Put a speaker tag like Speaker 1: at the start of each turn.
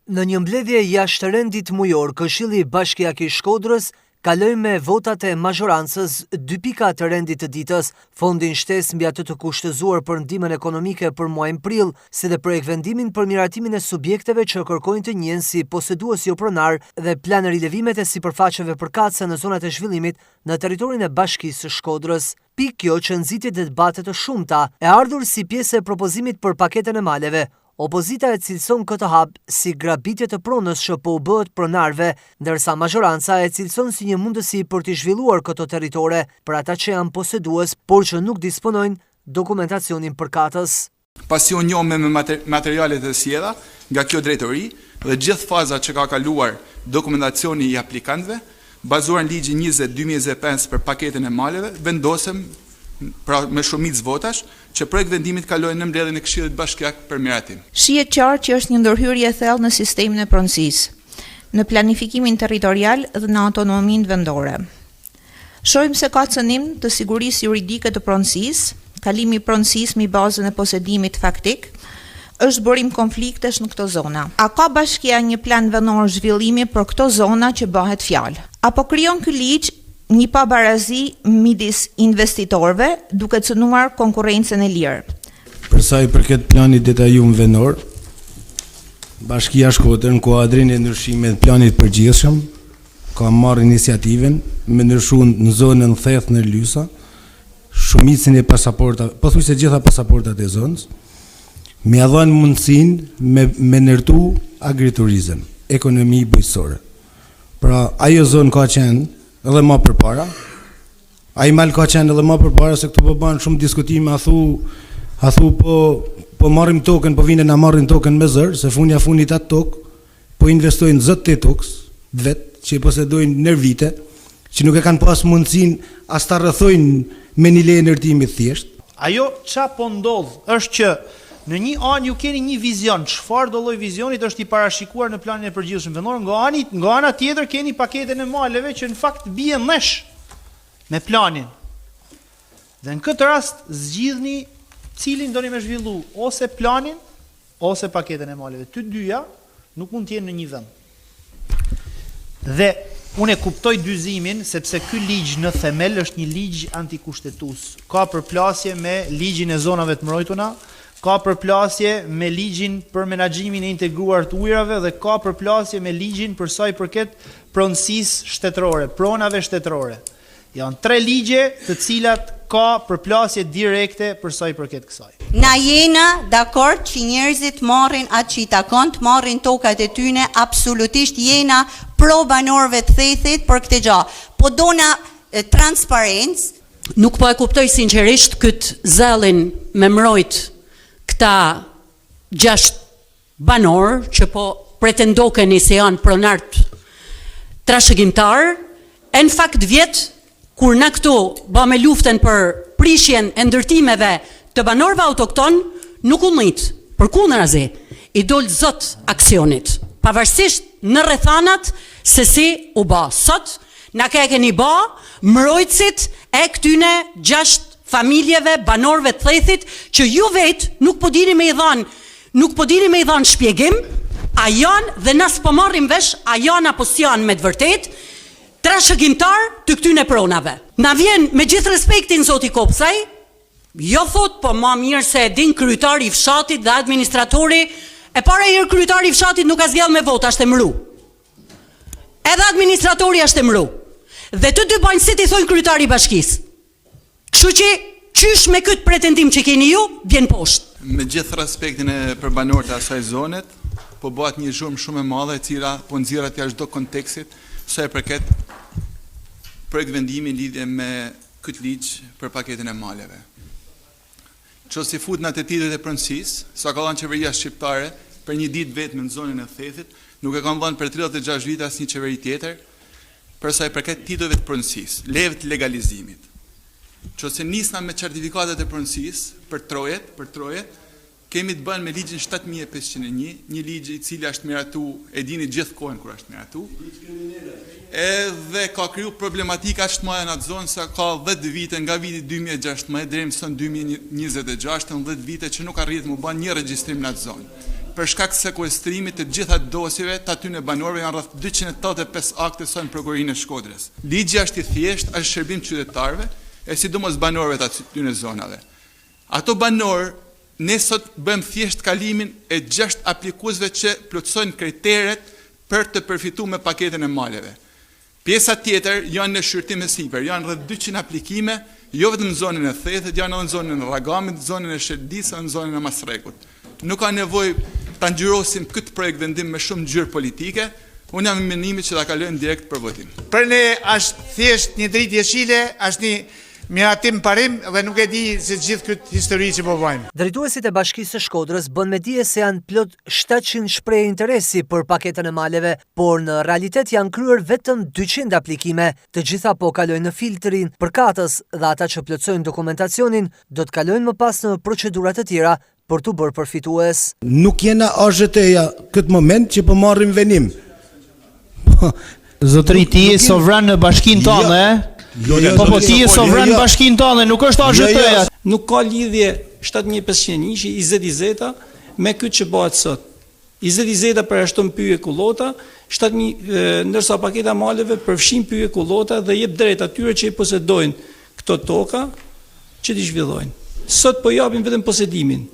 Speaker 1: Në një mbledhje jashtë rendit mujor, Këshilli Bashkiak i Shkodrës kaloi me votat e mazhorancës 2 pika të rendit të ditës, fondin shtesë mbi atë të kushtëzuar për ndihmën ekonomike për muajin prill, si dhe projekt vendimin për miratimin e subjekteve që kërkojnë të njihen si posedues jo pronar dhe plan rilevimet e sipërfaqeve përkatëse në zonat e zhvillimit në territorin e Bashkisë së Shkodrës. Pikë kjo që nxiti debate të shumta, e ardhur si pjesë e propozimit për paketën e maleve. Opozita e cilëson këtë hap si grabitje të pronës që po u bëhet pronarve, ndërsa mazhoranca e cilëson si një mundësi për të zhvilluar këto territore për ata që janë posedues, por që nuk disponojnë dokumentacionin përkatës.
Speaker 2: Pasi u njohëm me materialet e sjella nga kjo drejtori dhe gjithë fazat që ka kaluar dokumentacioni i aplikantëve, bazuar në ligjin 20/2025 për paketën e maleve, vendosëm pra me shumicë votash që projekt vendimit kaloi në mbledhjen e Këshillit Bashkiak për miratim.
Speaker 3: Shihet qartë që është një ndërhyrje e thellë në sistemin e pronësisë, në planifikimin territorial dhe në autonominë vendore. Shohim se ka cënim të sigurisë juridike të pronësisë, kalimi i pronësisë mbi bazën e posedimit faktik, është bërim konfliktesh në këto zona. A ka Bashkia një plan vendor zhvillimi për këto zona që bëhet fjalë? Apo krijon ky ligj një pabarazi midis investitorëve duke cënuar konkurrencën e lirë?
Speaker 4: Për sa i përket planit detajuar vendor, Bashkia Shkodër në kuadrin e ndryshimit të planit përgjithshëm ka marrë iniciativën me ndryshuar në zonën thellë në Lysa shumicën e pasaportave, pothuajse gjitha pasaportat e zonës, me ia dhënë mundësinë me ndërtu agriturizëm, ekonomi bujqësore. Pra ajo zonë ka qenë edhe më përpara. Ai mal ka qenë edhe më përpara se këtu po bën shumë diskutime, a thu po marrim tokën, po vinë na marrin tokën me zër, se funit atë tokë po investojnë zot të tokës vet që posedojnë në vite, që nuk e kanë pas mundësinë as ta rrethojnë me një leje ndërtimi thjesht.
Speaker 5: Ajo ç'a po ndodh është që në një anë ju keni një vizion, çfarë do lloj vizionit është i parashikuar në planin e përgjithshëm vendor, nga ana tjetër keni paketën e maleve që në fakt bie mesh me planin. Dhe në këtë rast zgjidhni cilin doni me zhvillu, ose planin ose paketën e maleve. Të dyja nuk mund të jenë në një vend. Dhe unë e kuptoj dyzimin sepse ky ligj në themel është një ligj antikushtetues. Ka përplasje me ligjin e zonave të mbrojtuna, ka përplasje me ligjin për menaxhimin e integruar të ujrave dhe ka përplasje me ligjin për sa i përket pronësisë shtetërore, pronave shtetërore. Janë 3 ligje të cilat ka përplasje direkte për sa i përket kësaj.
Speaker 6: Na jena dakord që njerëzit marrin atë që i takon, të marrin tokat e tyne, absolutisht jena pro banorëve të thethit për këtë gjë. Po dona transparencë.
Speaker 7: Nuk po e kuptoj sinqerisht këtë zellin me mbrojt këta 6 banor që po pretendokeni se janë pronart trashëgimtar, e në fakt vjet kur na këtu bëme luftën për prishjen e ndërtimeve të banorëve autokton, nuk u mrit. Përkundërzi, i dol zot aksionit, pavarësisht në rrethanat se si u bë. Sot na keni bë mbrojtësit e këtyne 6 familjeve, banorëve të thethit, që ju vetë nuk po dini me i dhanë shpjegim, a janë dhe nas po marrim vesh, a janë apo s'janë me të vërtet, trashëgimtar të këtyne pronave. Na vjen me gjithë respektin zoti Kopsaj, jo thot, po ma mirë se e din kryetari i fshatit dhe administratori, e para herë kryetari i fshatit nuk ka zgjidhur me votë, është emëru. Edhe administratori është emëru. Dhe të dy bajnë si ti thonë kryetari i bashkisë. Kështu që qysh me këtë pretendim që keni ju, vjen poshtë.
Speaker 2: Me gjithë respektin e për banorët e asaj zonet, po bëhet një zhurmë shumë e madhe e cila po nxjerrat jashtë çdo kontekstit sa e përket projekt vendimi në lidhje me këtë ligj për paketën e maleve. Që si fut në atë titujt e pronësisë, sa ka dhënë qeveria shqiptare për një ditë vetëm në zonën e thethit, nuk e kanë dhënë për 36 vite asnjë qeveri tjetër për sa i përket titujve të pronësisë, leve të legalizimit. Që se nisna me certifikatet e pronësisë për trojet, kemi të bënë me ligjin 7501, një ligj i cili është miratu, e dini gjithë kohën kur është miratu. Edhe ka kriju problematika ashtë më në atë zonë, sa ka 10 vite nga viti 2016 deri në 2026, 10 vite që nuk arrit më bën një regjistrim në atë zonë. për shkak sekuestrimit të gjitha dosjeve të aty në banorëve janë rreth 285 akte sot në Prokurorinë e Shkodrës. Ligji është i thjeshtë, është shërbim qytetarëve, e sidomos banorëve të aty në zonave. Ato banorë, ne sot bëjmë thjesht kalimin e 6 aplikuesve që plotësojnë kriteret për të përfituar me paketën e maleve. Pjesa tjetër janë në shqyrtim e sipër, janë rreth 200 aplikime, jo vetëm në zonën e Thethit, janë edhe në zonën e Rragamit, në zonën e Shërdisë, në zonën e Masrekut. Nuk ka nevojë ta ngjyrosim këtë projekt vendim me shumë ngjyrë politike. Unë jam i mendimit që ta kalojmë direkt për votim.
Speaker 5: Për ne është thjesht një dritë jeshile, është një miratim parim dhe nuk e di se gjithë këtë histori që po vajmë.
Speaker 1: Drejtuesit e Bashkisë së Shkodrës bën me dije se janë plot 700 shprehje interesi për paketën e maleve, por në realitet janë kryer vetëm 200 aplikime. Të gjitha po kalojnë në filtrin përkatës dhe ata që plotësojnë dokumentacionin do të kalojnë më pas në procedurat e tjera për të bërë përfitues.
Speaker 4: Nuk jena AZT-ja këtë moment që po marrim venim.
Speaker 5: Zotëri, ti je sovran në bashkinë tonë, Po ti je sovran në bashkinë tonë, nuk është AZT-ja.
Speaker 8: Nuk ka lidhje 7501 që IZ me këtë që bëhet sot. IZ përjashton pyje kullota, 7000 ndërsa paketa maleve përfshin pyje kullota dhe jep drejt atyre që i posedojnë këto toka që t'i zhvillojnë. Sot po japim vetëm posedimin.